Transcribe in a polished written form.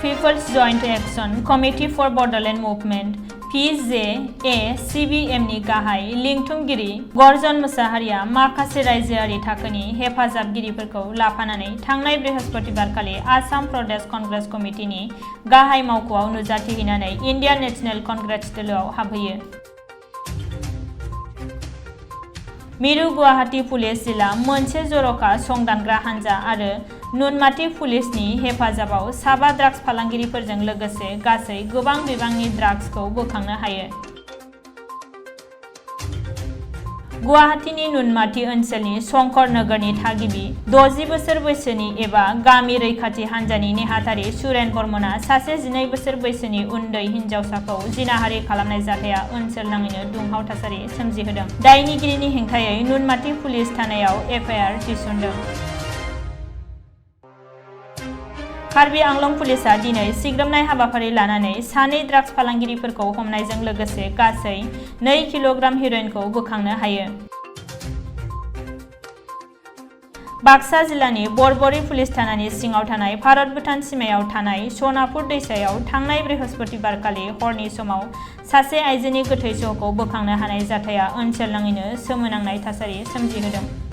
People's Joint Action Committee for Borderland Movement PJACBMनि गाहाय लिंथुमगिरि गर्जन मुसाहारिया माखासे रायजोआरि थाखोनि हेफाजाबगिरिफोरखौ लाफानानै थांनाय बृहस्पतिबारखालि आसाम प्रदेश कंग्रेस कमिटिनि गाहाय मावख'आव नुजाथिहैनानै इन्डियान नेशनेल कंग्रेस दोलोआव हाबहैयो। मिरु गुवाहाटी पुलिस जिला मोनसे जर'खा संदानग्रा हानजा आरो नुनमाटी पुलिसनि हेफाजाबाव साबा ड्राग्स फालांगिरिफोरजों लोगोसे गासै गोबां बिबांनि ड्राग्सखौ बोखांनो हायो। गुवाहाटीनि नुनमाटी ओनसोलनि शंकर नगरनि थागिबि 60 बोसोर बैसोनि एबा गामि रैखाथि हानजानि नेहाथारि सुरेन बर्मनआ सासे 12 बोसोर बैसोनि उन्दै हिन्जावसाखौ जिनाहारि खालामनाय जाथाया ओनसोल नाङैनो दुंहाव थासारि सोमजिहोदों। दायनिगिरिनि हेंथायै नुनमाटी पुलिस थानायाव एफआइआर थिसनदों। कार्बि आंलं पुलिसआ दिनै सिग्रोमनाय हाबाफारि लानानै सानै ड्राग्स फालांगिरिफोरखौ हमनायजों लोगोसे गासै 2 किल'ग्राम हेर'इनखौ बोखांनो हायो। बाक्सा जिल्लानि बरबरी पुलिस थानानि सिङाव थानाय भारत-भुटान सीमायाव थानाय सनापुर दैसायाव थांनाय बृहस्पतिबारखालि हरनि समाव सासे आइजोनि गोथै सह'खौ बोखांनो हानाय जाथाया ओनसोल नाङैनो सोमोनांनाय थासारि सोमजिहोदों।